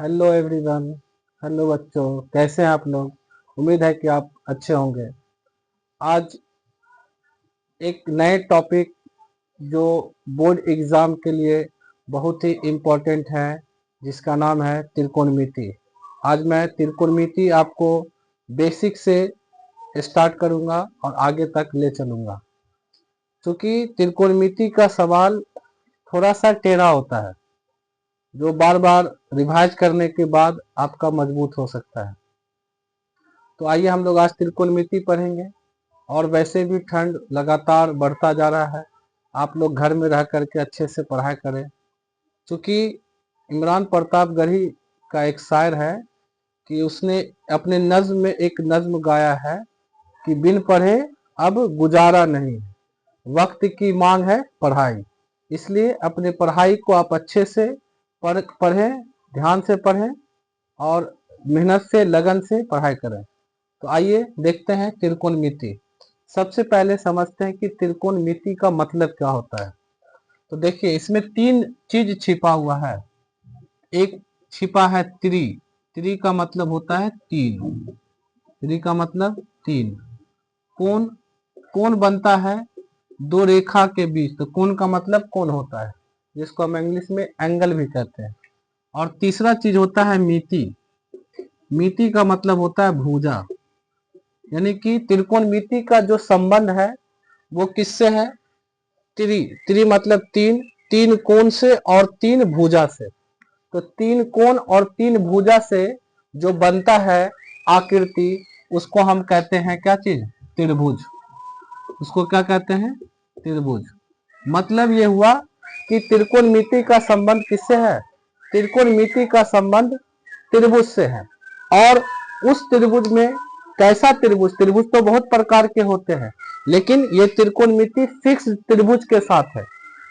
Hello everyone. Hello बच्चों, कैसे हैं आप लोग? उम्मीद है कि आप अच्छे होंगे। आज एक नए टॉपिक जो बोर्ड एग्ज़ाम के लिए बहुत ही इम्पोर्टेंट है, जिसका नाम है त्रिकोणमिति। आज मैं त्रिकोणमिति आपको बेसिक से स्टार्ट करूंगा और आगे तक ले चलूंगा। क्योंकि त्रिकोणमिति का सवाल थोड़ा सा टेढ़ा होता है, जो बार बार रिवाइज करने के बाद आपका मजबूत हो सकता है। तो आइए हम लोग आज त्रिकोणमिति पढ़ेंगे। और वैसे भी ठंड लगातार बढ़ता जा रहा है, आप लोग घर में रह करके अच्छे से पढ़ाई करें। क्योंकि इमरान प्रतापगढ़ी का एक शायर है कि उसने अपने नज्म में एक नज्म गाया है कि बिन पढ़े अब गुजारा नहीं, वक्त की मांग है पढ़ाई। इसलिए अपने पढ़ाई को आप अच्छे से पढ़ें, ध्यान से पढ़ें और मेहनत से लगन से पढ़ाई करें। तो आइए देखते हैं त्रिकोणमिति। सबसे पहले समझते हैं कि त्रिकोणमिति का मतलब क्या होता है। तो देखिए, इसमें तीन चीज छिपा हुआ है। एक छिपा है त्रि। त्रि का मतलब होता है तीन। त्रि का मतलब तीन। कोण, कोण बनता है दो रेखा के बीच, तो कोण का मतलब कोण होता है, जिसको हम इंग्लिश में एंगल भी कहते हैं। और तीसरा चीज होता है मिति। मिति का मतलब होता है भुजा। यानी कि त्रिकोणमिति का जो संबंध है वो किससे है? त्रि। त्रि मतलब तीन, तीन कोण से और तीन भुजा से। तो तीन कोण और तीन भुजा से जो बनता है आकृति, उसको हम कहते हैं क्या चीज? त्रिभुज। उसको क्या कहते हैं? त्रिभुज। मतलब ये हुआ कि त्रिकोणमिति का संबंध किससे है? त्रिकोणमिति का संबंध त्रिभुज से है। और उस त्रिभुज में कैसा त्रिभुज? त्रिभुज तो बहुत प्रकार के होते हैं, लेकिन ये त्रिकोणमिति फिक्स त्रिभुज के साथ है।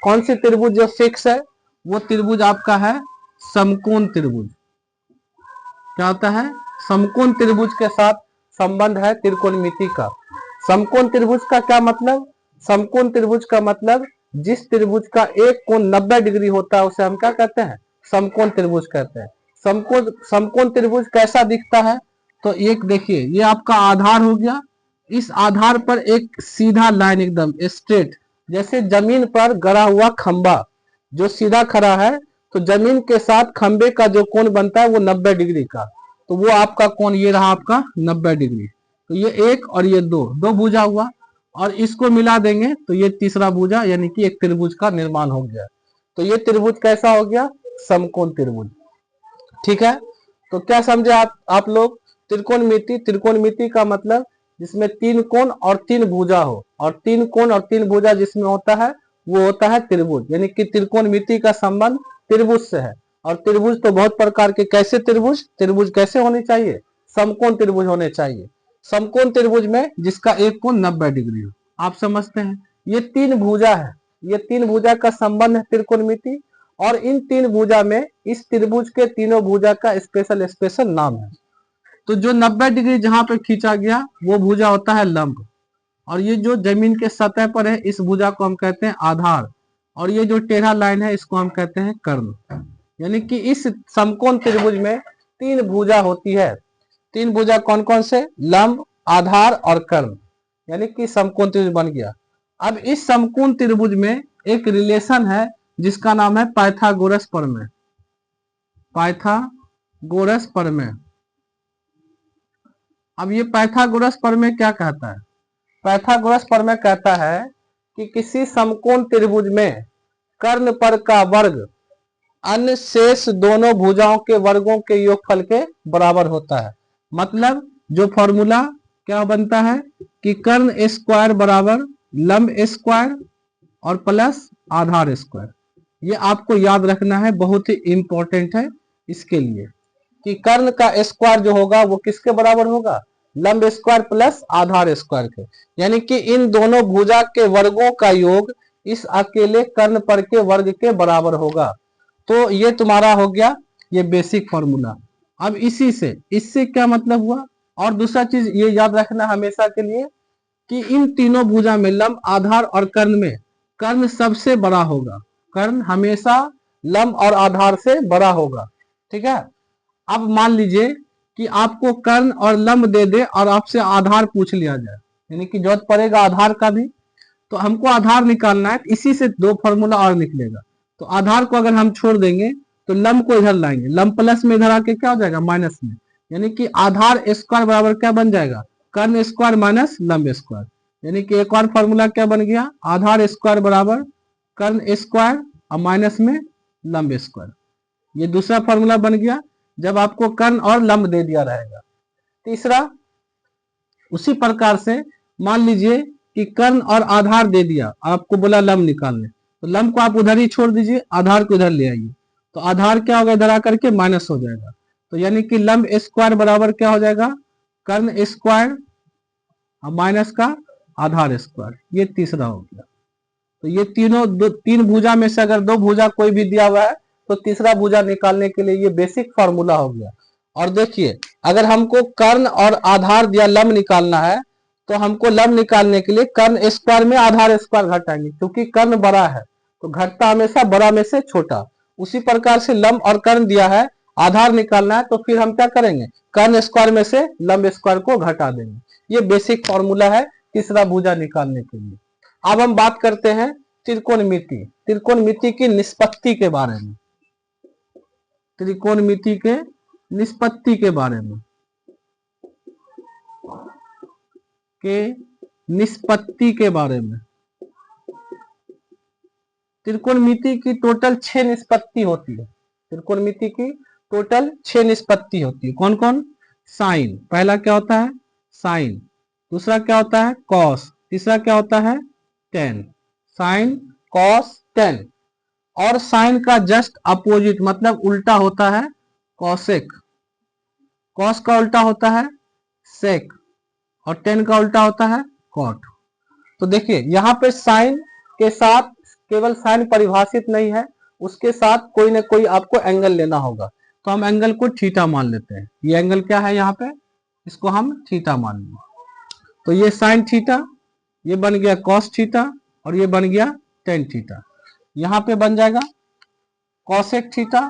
कौन सी त्रिभुज जो फिक्स है? वो त्रिभुज आपका है समकोण त्रिभुज। क्या होता है? समकोण त्रिभुज के साथ संबंध है त्रिकोणमिति का। समकोण त्रिभुज का क्या मतलब? समकोण त्रिभुज का मतलब जिस त्रिभुज का एक कोण 90 डिग्री होता है उसे हम क्या कहते हैं? समकोण त्रिभुज कहते हैं। समकोण त्रिभुज कैसा दिखता है? तो एक देखिए, ये आपका आधार हो गया। इस आधार पर एक सीधा लाइन एकदम स्ट्रेट, जैसे जमीन पर गड़ा हुआ खंबा जो सीधा खड़ा है, तो जमीन के साथ खंबे का जो कोण बनता है वो 90 डिग्री का। तो वो आपका कोण ये रहा आपका 90 डिग्री। तो ये एक और ये दो, दो भुजा हुआ, और इसको मिला देंगे तो ये तीसरा भुजा, यानी कि एक त्रिभुज का निर्माण हो गया। तो ये त्रिभुज कैसा हो गया? समकोण त्रिभुज। ठीक है। तो क्या समझे आप लोग? त्रिकोणमिति, त्रिकोणमिति का मतलब जिसमें तीन कोण और तीन भुजा हो, और तीन कोण और तीन भुजा जिसमें होता है वो होता है त्रिभुज। यानी कि त्रिकोणमिति का संबंध त्रिभुज से है। और त्रिभुज तो बहुत प्रकार के। कैसे त्रिभुज? त्रिभुज कैसे होने चाहिए? समकोण त्रिभुज होने चाहिए। समकोण त्रिभुज में जिसका एक कोण 90 डिग्री हो। आप समझते हैं? ये तीन भुजा है, ये तीन भुजा का संबंध है त्रिकोणमिति। और इन तीन भुजा में इस त्रिभुज के तीनों भुजा का स्पेशल स्पेशल नाम है। तो जो 90 डिग्री जहां पे खींचा गया वो भुजा होता है लंब। और ये जो जमीन के सतह पर है इस भुजा को हम कहते हैं आधार। और ये जो टेढ़ा लाइन है इसको हम कहते हैं कर्ण। यानी कि इस समकोण त्रिभुज में तीन भुजा होती है। तीन भुजा कौन कौन से? लंब, आधार और कर्ण। यानी कि समकोण त्रिभुज बन गया। अब इस समकोण त्रिभुज में एक रिलेशन है जिसका नाम है पाइथागोरस प्रमेय। पाइथागोरस प्रमेय। अब ये पाइथागोरस प्रमेय क्या कहता है? पाइथागोरस प्रमेय कहता है कि किसी समकोण त्रिभुज में कर्ण पर का वर्ग अन्य शेष दोनों भुजाओं के वर्गों के योगफल के बराबर होता है। मतलब जो फॉर्मूला क्या बनता है कि कर्ण स्क्वायर बराबर लंब स्क्वायर और प्लस आधार स्क्वायर। ये आपको याद रखना है, बहुत ही इंपॉर्टेंट है इसके लिए, कि कर्ण का स्क्वायर जो होगा वो किसके बराबर होगा? लंब स्क्वायर प्लस आधार स्क्वायर के। यानी कि इन दोनों भुजा के वर्गों का योग इस अकेले कर्ण पर के वर्ग के बराबर होगा। तो ये तुम्हारा हो गया ये बेसिक फॉर्मूला। अब इससे क्या मतलब हुआ? और दूसरा चीज ये याद रखना हमेशा के लिए कि इन तीनों भुजा में लंब, आधार और कर्ण में कर्ण सबसे बड़ा होगा। कर्ण हमेशा लंब और आधार से बड़ा होगा। ठीक है। अब मान लीजिए कि आपको कर्ण और लंब दे दे और आपसे आधार पूछ लिया जाए, यानी कि जरूरत पड़ेगा आधार का भी, तो हमको आधार निकालना है, तो इसी से दो फॉर्मूला और निकलेगा। तो आधार को अगर हम छोड़ देंगे तो लंब को इधर लाएंगे, लंब प्लस में इधर आके क्या हो जाएगा, माइनस में, यानी कि आधार स्क्वायर बराबर क्या बन जाएगा, कर्ण स्क्वायर माइनस लंब स्क्वायर। यानी कि एक और फॉर्मूला क्या बन गया, आधार स्क्वायर बराबर कर्ण स्क्वायर और माइनस में लंब स्क्वायर। ये दूसरा फॉर्मूला बन गया जब आपको कर्ण और लंब दे दिया रहेगा। तीसरा, उसी प्रकार से मान लीजिए कि कर्ण और आधार दे दिया, आपको बोला लंब निकालने, तो लंब को आप उधर ही छोड़ दीजिए, आधार को इधर ले आइए, तो आधार क्या होगा, इधर आकर के माइनस हो जाएगा। तो यानी कि लंब स्क्वायर बराबर क्या हो जाएगा, कर्ण स्क्वायर और माइनस का आधार स्क्वायर। ये तीसरा हो गया। तो ये तीन भुजा में से अगर दो भुजा कोई भी दिया हुआ है तो तीसरा भुजा निकालने के लिए ये बेसिक फॉर्मूला हो गया। और देखिए, अगर हमको कर्ण और आधार दिया लंब निकालना है, तो हमको लंब निकालने के लिए कर्ण स्क्वायर में आधार स्क्वायर घटाएंगे, क्योंकि कर्ण बड़ा है तो घटता हमेशा बड़ा में से छोटा। उसी प्रकार से लंब और कर्ण दिया है, आधार निकालना है, तो फिर हम क्या करेंगे, कर्ण स्क्वायर में से लंब स्क्वायर को घटा देंगे। ये बेसिक फॉर्मूला है तीसरा भुजा निकालने के लिए। अब हम बात करते हैं त्रिकोणमिति, त्रिकोणमिति की निष्पत्ति के बारे में, त्रिकोणमिति के निष्पत्ति के बारे में, निष्पत्ति के बारे में। त्रिकोणमिति की टोटल 6 निष्पत्ति होती है, त्रिकोणमिति की टोटल 6 निष्पत्ति होती है। कौन कौन, साइन, पहला क्या होता है साइन, दूसरा क्या होता है कॉस, तीसरा क्या होता है टेन, साइन कॉस टेन। और साइन का जस्ट अपोजिट मतलब उल्टा होता है कॉसेक, कॉस का उल्टा होता है सेक और टेन का उल्टा होता है कॉट। तो देखिए यहाँ पे साइन के साथ केवल साइन परिभाषित नहीं है, उसके साथ कोई ना कोई आपको एंगल लेना होगा। तो हम एंगल को थीटा मान लेते हैं। ये एंगल क्या है यहाँ पे, इसको हम थीटा मान लेंगे। तो ये साइन थीटा, ये बन गया कॉस थीटा और ये बन गया टेन थीटा। यहाँ पे बन जाएगा कॉसेक थीटा,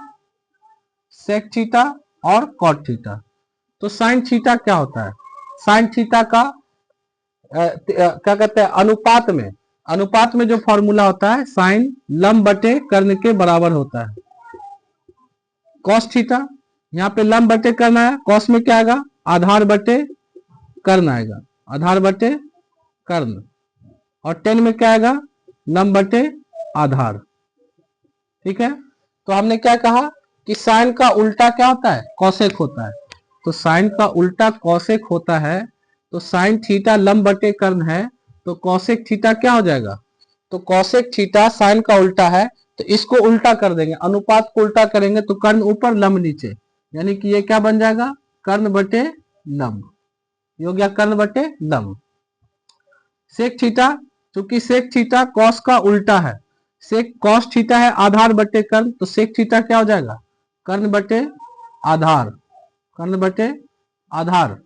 सेक थीटा और कॉट थीटा। तो साइन थीटा क्या होता है, साइन थीटा का क्या कहते हैं अनुपात में, अनुपात में जो फॉर्मूला होता है साइन लंब बटे कर्ण के बराबर होता है। कॉस थीटा, यहाँ पे लंब बटे कर्ण आया, कॉस में क्या आएगा आधार बटे कर्ण आएगा, आधार बटे कर्ण, और टेन में क्या आएगा लंब बटे आधार। ठीक है, तो हमने क्या कहा कि साइन का उल्टा क्या होता है कॉसेक होता है। तो साइन का उल्टा कॉसेक होता है, तो साइन थीटा लंब बटे कर्ण है, तो कॉसेक थीटा क्या हो जाएगा, तो कॉसेक थीटा साइन का उल्टा है, तो इसको उल्टा कर देंगे, अनुपात को उल्टा करेंगे तो कर्ण ऊपर लंब नीचे, यानी कि ये क्या बन जाएगा कर्ण बटे लंब, ये हो गया कर्ण बटे लंब। सेक थीटा, चूंकि सेक थीटा कॉस का उल्टा है, सेक कॉस थीटा है आधार बटे कर्ण, तो सेक थीटा क्या हो जाएगा कर्ण बटे आधार, कर्ण बटे आधार।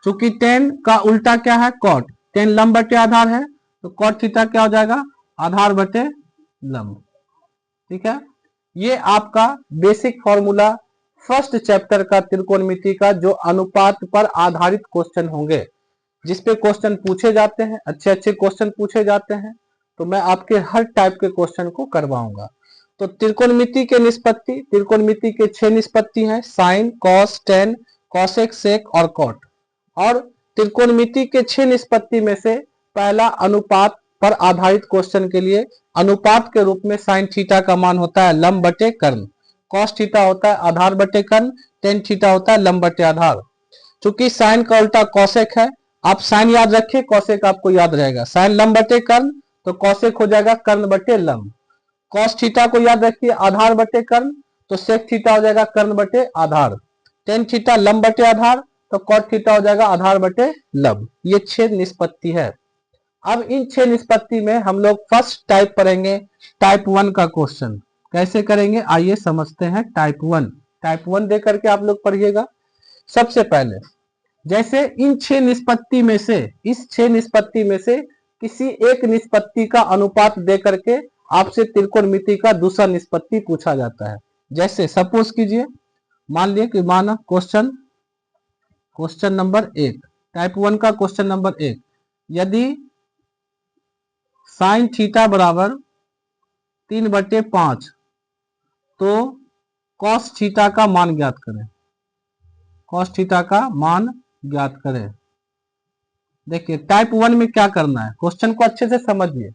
चूंकि टेन का उल्टा क्या है कॉट, टेन लंब बटे आधार है, तो कॉट थीटा क्या हो जाएगा आधार बटे लंब। ठीक है, ये आपका बेसिक फॉर्मूला फर्स्ट चैप्टर का त्रिकोणमिति का जो अनुपात पर आधारित क्वेश्चन होंगे, जिसपे क्वेश्चन पूछे जाते हैं, अच्छे अच्छे क्वेश्चन पूछे जाते हैं, तो मैं आपके हर टाइप के क्वेश्चन को करवाऊंगा। तो त्रिकोणमिति के निष्पत्ति, त्रिकोणमिति के 6 निष्पत्ति हैं, sine cos tan cosec sec और कॉट। और त्रिकोणमिति के 6 निष्पत्ति में से पहला अनुपात पर आधारित क्वेश्चन के लिए अनुपात के रूप में साइन थीटा का मान होता है लंब बटे कर्ण, कॉस थीटा होता है आधार बटे कर्ण, टेन थीटा होता है लंब बटे आधार। चूंकि साइन का उल्टा कॉसेक है, आप साइन याद रखिए, कॉसेक आपको याद रहेगा, साइन लंब बटे कर्ण तो कॉसेक हो जाएगा कर्ण बटे लंब। कॉस थीटा को याद रखिए आधार बटे कर्ण, तो सेक थीटा हो जाएगा कर्ण बटे आधार। टेन थीटा लंब बटे आधार, तो कॉट थीटा हो जाएगा आधार बटे लंब। ये 6 निष्पत्ति है। अब इन 6 निष्पत्ति में हम लोग फर्स्ट टाइप पढ़ेंगे, टाइप 1 का क्वेश्चन कैसे करेंगे, आइए समझते हैं। टाइप 1, टाइप 1 दे करके आप लोग पढ़िएगा। सबसे पहले जैसे इन 6 निष्पत्ति में से, इस 6 निष्पत्ति में से किसी एक निष्पत्ति का अनुपात दे करके आपसे त्रिकोणमिति का दूसरा निष्पत्ति पूछा जाता है। जैसे सपोज कीजिए मान लिए कि माना क्वेश्चन नंबर 1, टाइप 1 का क्वेश्चन नंबर 1, यदि साइन थीटा बराबर 3/5 तो कॉस थीटा का मान ज्ञात करें। कॉस थीटा का मान ज्ञात करें। देखिए टाइप 1 में क्या करना है, क्वेश्चन को अच्छे से समझिए।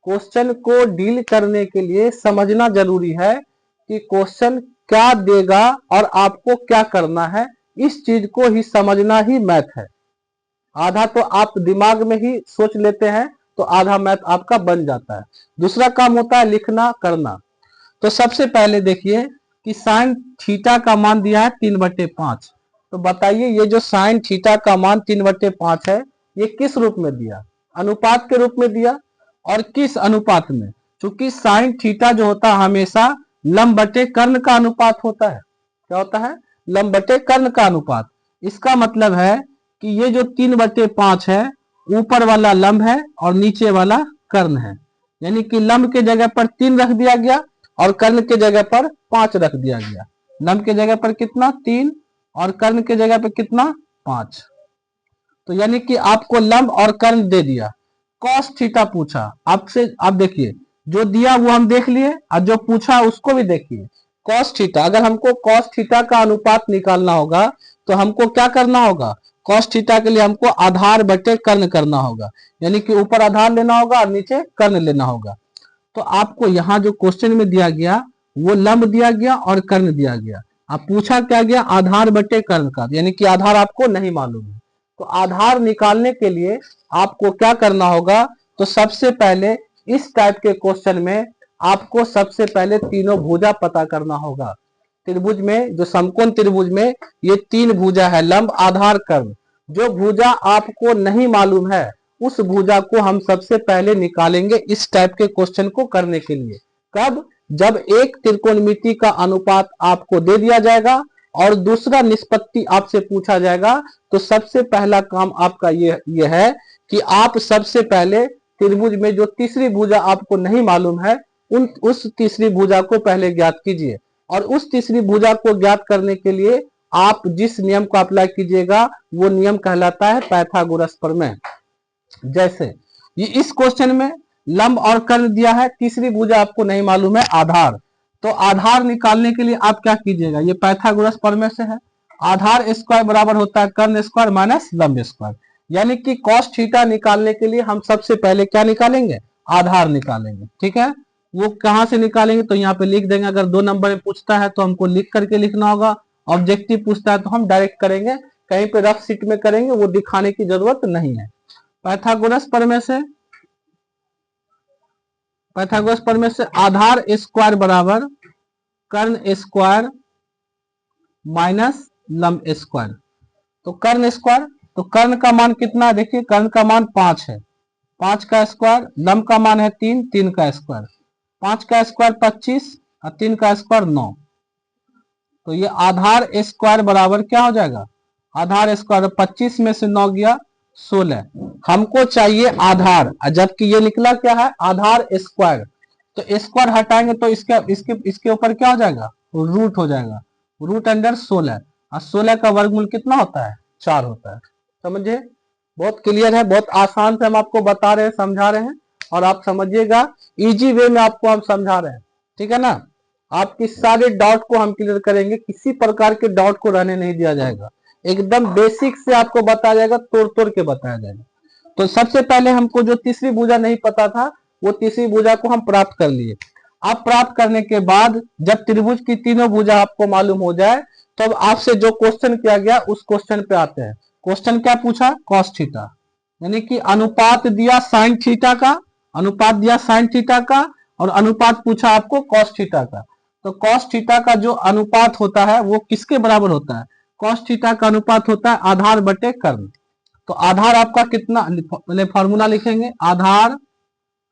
क्वेश्चन को डील करने के लिए समझना जरूरी है कि क्वेश्चन क्या देगा और आपको क्या करना है। इस चीज को ही समझना ही मैथ है। आधा तो आप दिमाग में ही सोच लेते हैं तो आधा मैथ आपका बन जाता है। दूसरा काम होता है लिखना करना। तो सबसे पहले देखिए कि साइन थीटा का मान दिया है 3/5। तो बताइए ये जो साइन थीटा का मान 3/5 है ये किस रूप में दिया, अनुपात के रूप में दिया। और किस अनुपात में, क्योंकि साइन थीटा जो होता है हमेशा लंब बटे कर्ण का अनुपात होता है। क्या होता है, लंब बटे कर्ण का अनुपात। इसका मतलब है कि ये जो 3/5 है ऊपर वाला लंब है और नीचे वाला कर्ण है, यानी कि लंब के जगह पर 3 रख दिया गया और कर्ण के जगह पर 5 रख दिया गया। लंब के जगह पर कितना 3 और कर्ण के जगह पर कितना 5। तो यानी कि आपको लंब और कर्ण दे दिया। कॉस थीटा पूछा आपसे, आप देखिए जो दिया वो हम देख लिए और जो पूछा उसको भी देखिए। कॉस थीटा, अगर हमको कॉस थीटा का अनुपात निकालना होगा तो हमको क्या करना होगा, कॉस थीटा के लिए हमको आधार बटे कर्ण करना होगा, यानी कि ऊपर आधार लेना होगा और नीचे कर्ण लेना होगा। तो आपको यहाँ जो क्वेश्चन में दिया गया वो लंब दिया गया और कर्ण दिया गया। अब पूछा क्या गया, आधार बटे कर्ण का, यानी कि आधार आपको नहीं मालूम है। तो आधार निकालने के लिए आपको क्या करना होगा, तो सबसे पहले इस टाइप के क्वेश्चन में आपको सबसे पहले तीनों भुजा पता करना होगा। त्रिभुज में, जो समकोण त्रिभुज में ये 3 भुजा है, लंब आधार कर्ण। जो भुजा आपको नहीं मालूम है उस भुजा को हम सबसे पहले निकालेंगे इस टाइप के क्वेश्चन को करने के लिए। कब, जब एक त्रिकोणमिति का अनुपात आपको दे दिया जाएगा और दूसरा निष्पत्ति आपसे पूछा जाएगा, तो सबसे पहला काम आपका ये है कि आप सबसे पहले त्रिभुज में जो तीसरी भुजा आपको नहीं मालूम है उस तीसरी भुजा को पहले ज्ञात कीजिए। और उस तीसरी भुजा को ज्ञात करने के लिए आप जिस नियम को अप्लाई कीजिएगा वो नियम कहलाता है पाइथागोरस प्रमेय। जैसे ये इस क्वेश्चन में लंब और कर्ण दिया है, तीसरी भुजा आपको नहीं मालूम है आधार। तो आधार निकालने के लिए आप क्या कीजिएगा, ये पाइथागोरस प्रमेय से है, आधार स्क्वायर बराबर होता है कर्ण स्क्वायर माइनस लंब स्क्वायर। यानी कि कॉस थीटा निकालने के लिए हम सबसे पहले क्या निकालेंगे, आधार निकालेंगे। ठीक है, वो कहां से निकालेंगे तो यहाँ पे लिख देंगे। अगर 2 नंबर में पूछता है तो हमको लिख करके लिखना होगा, ऑब्जेक्टिव पूछता है तो हम डायरेक्ट करेंगे, कहीं पे रफ शीट में करेंगे, वो दिखाने की जरूरत नहीं है। पाइथागोरस प्रमेय से आधार स्क्वायर बराबर कर्ण स्क्वायर माइनस लंब स्क्वायर। तो कर्ण स्क्वायर, तो कर्ण का मान कितना, देखिए कर्ण का मान 5 है, 5 का स्क्वायर, लंब का मान है 3, 3 का स्क्वायर, 5 का स्क्वायर 25 और 3 का स्क्वायर 9। तो ये आधार स्क्वायर बराबर क्या हो जाएगा, आधार स्क्वायर 25 में से 9 गया 16। हमको चाहिए आधार, जबकि ये निकला क्या है आधार स्क्वायर। तो स्क्वायर हटाएंगे तो इसके ऊपर क्या हो जाएगा, रूट हो जाएगा, रूट अंडर 16। और 16 का वर्गमूल कितना होता है, 4 होता है। समझे, बहुत क्लियर है, बहुत आसान से हम आपको बता रहे हैं, समझा रहे हैं, और आप समझिएगा, इजी वे में आपको हम समझा रहे हैं। ठीक है ना, आपके सारे डाउट को हम क्लियर करेंगे, किसी प्रकार के डाउट को रहने नहीं दिया जाएगा, एकदम बेसिक से आपको बताया जाएगा, तोड़ तोड़ के बताया जाएगा। तो सबसे पहले हमको जो तीसरी भुजा नहीं पता था वो तीसरी भुजा को हम प्राप्त कर लिए। अब प्राप्त करने के बाद जब त्रिभुज की तीनों भुजा आपको मालूम हो जाए तो अब आपसे जो क्वेश्चन किया गया उस क्वेश्चन पे आते हैं। क्वेश्चन क्या पूछा, कॉस थीटा, यानी कि अनुपात दिया साइन थीटा का, अनुपात दिया साइन थीटा का और अनुपात पूछा आपको कॉस थीटा का। तो कॉस थीटा का जो अनुपात होता है वो किसके बराबर होता है, कॉस थीटा का अनुपात होता है आधार बटे कर्ण। तो आधार आपका कितना, पहले फॉर्मूला लिखेंगे, आधार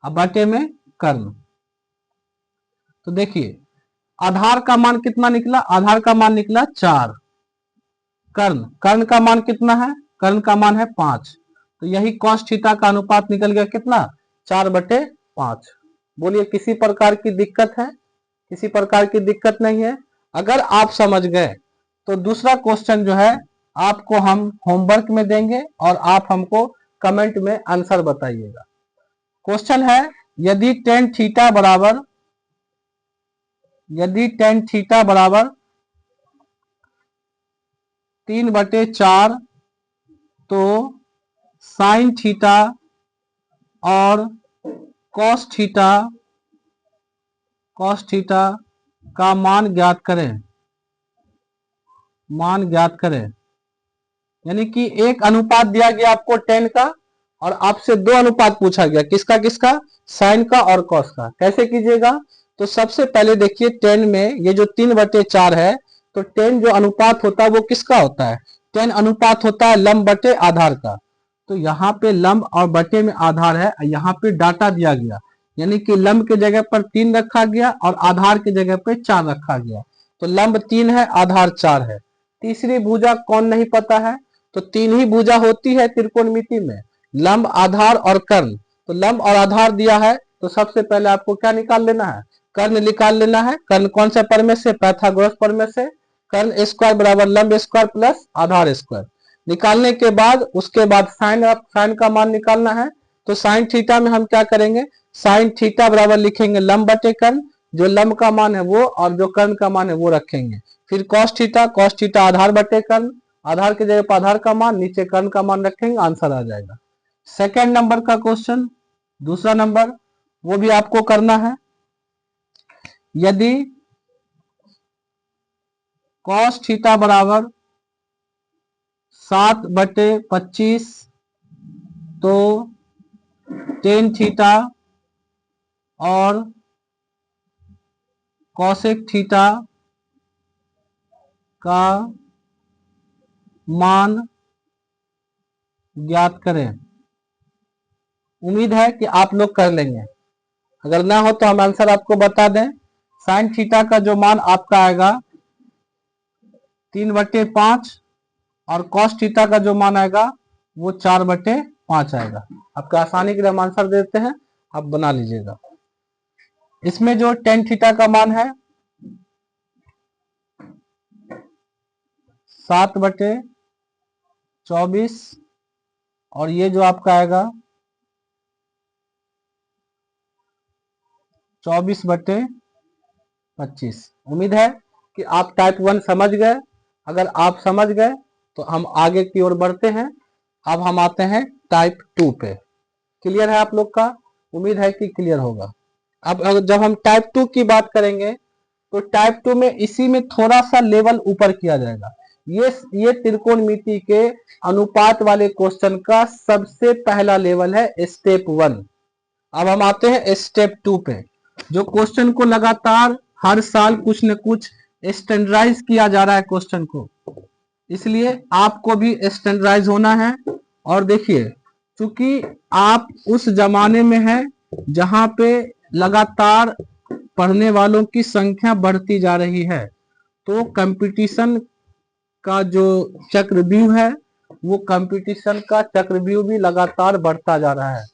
बटे में कर्ण। तो देखिए आधार का मान कितना निकला, आधार का मान निकला 4, कर्ण का मान कितना है, कर्ण का मान है 5। तो यही कॉस थीटा का अनुपात निकल गया कितना, 4/5। बोलिए किसी प्रकार की दिक्कत है, किसी प्रकार की दिक्कत नहीं है। अगर आप समझ गए तो दूसरा क्वेश्चन जो है आपको हम होमवर्क में देंगे और आप हमको कमेंट में आंसर बताइएगा। क्वेश्चन है, यदि टेन थीटा बराबर 3/4 तो साइन थीटा और कॉस थीटा का मान ज्ञात करें। यानी कि एक अनुपात दिया गया आपको 10 का और आपसे दो अनुपात पूछा गया, किसका, साइन का और कॉस का। कैसे कीजिएगा? तो सबसे पहले देखिए 10 में ये जो 3/4 है, तो 10 जो अनुपात होता है वो किसका होता है? 10 अनुपात होता है लंब बटे आधार का। तो यहाँ पे लंब और बटे में आधार है, यहाँ पे डाटा दिया गया, यानी कि लंब के जगह पर 3 रखा गया और आधार की जगह पे 4 रखा गया। तो लंब 3 है, आधार 4 है। तीसरी भुजा कौन नहीं पता है? तो 3 ही भुजा होती है त्रिकोणमिति में, लंब, आधार और कर्ण। तो लंब और आधार दिया है, तो सबसे पहले आपको क्या निकाल लेना है? कर्ण निकाल लेना है। कर्ण कौन सा प्रमेय से? पाइथागोरस प्रमेय से। कर्ण स्क्वायर बराबर लंब स्क्वायर प्लस आधार स्क्वायर। निकालने के बाद उसके बाद साइन का मान निकालना है। तो साइन थीटा में हम क्या करेंगे? साइन थीटा बराबर लिखेंगे लंब बटे कर्ण, जो लंब का मान है वो और जो कर्ण का मान है वो रखेंगे। फिर कॉस थीटा आधार बटे कर्ण, आधार की जगह पर आधार का मान, नीचे कर्ण का मान रखेंगे, आंसर आ जाएगा। सेकेंड नंबर का क्वेश्चन, दूसरा नंबर, वो भी आपको करना है। यदि कॉस थीटा बराबर 7/25 तो टेन थीटा और कॉसेक थीटा का मान ज्ञात करें। उम्मीद है कि आप लोग कर लेंगे, अगर ना हो तो हम आंसर आपको बता दें। साइन थीटा का जो मान आपका आएगा 3/5 और कॉस थीटा का जो मान आएगा वो 4/5 आएगा। आपका आसानी के लिए हम आंसर देते हैं, आप बना लीजिएगा। इसमें जो टेन थीटा का मान है 7/24 और ये जो आपका आएगा 24/25। उम्मीद है कि आप टाइप 1 समझ गए। अगर आप समझ गए तो हम आगे की ओर बढ़ते हैं। अब हम आते हैं टाइप 2 पे। क्लियर है आप लोग का? उम्मीद है कि क्लियर होगा। अब जब हम टाइप 2 की बात करेंगे तो टाइप 2 में इसी में थोड़ा सा लेवल ऊपर किया जाएगा। ये त्रिकोणमिति के अनुपात वाले क्वेश्चन का सबसे पहला लेवल है, स्टेप 1। अब हम आते हैं स्टेप 2 पे, जो क्वेश्चन को लगातार हर साल कुछ न कुछ स्टैंडर्डाइज किया जा रहा है क्वेश्चन को, इसलिए आपको भी स्टैंडर्डाइज होना है। और देखिए, चूंकि आप उस जमाने में हैं जहां पे लगातार पढ़ने वालों की संख्या बढ़ती जा रही है, तो कंपटीशन का जो चक्रव्यूह है वो कंपटीशन का चक्रव्यूह भी लगातार बढ़ता जा रहा है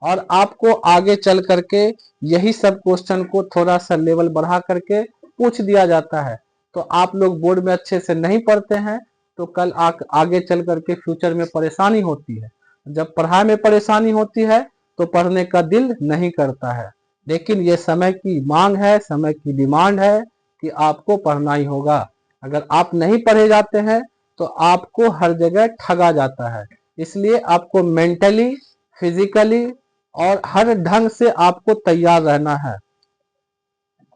और आपको आगे चल करके यही सब क्वेश्चन को थोड़ा सा लेवल बढ़ा करके पूछ दिया जाता है। तो आप लोग बोर्ड में अच्छे से नहीं पढ़ते हैं तो कल आगे चल करके फ्यूचर में परेशानी होती है। जब पढ़ाई में परेशानी होती है तो पढ़ने का दिल नहीं करता है, लेकिन ये समय की मांग है, समय की डिमांड है कि आपको पढ़ना ही होगा। अगर आप नहीं पढ़े जाते हैं तो आपको हर जगह ठगा जाता है। इसलिए आपको मेंटली, फिजिकली और हर ढंग से आपको तैयार रहना है।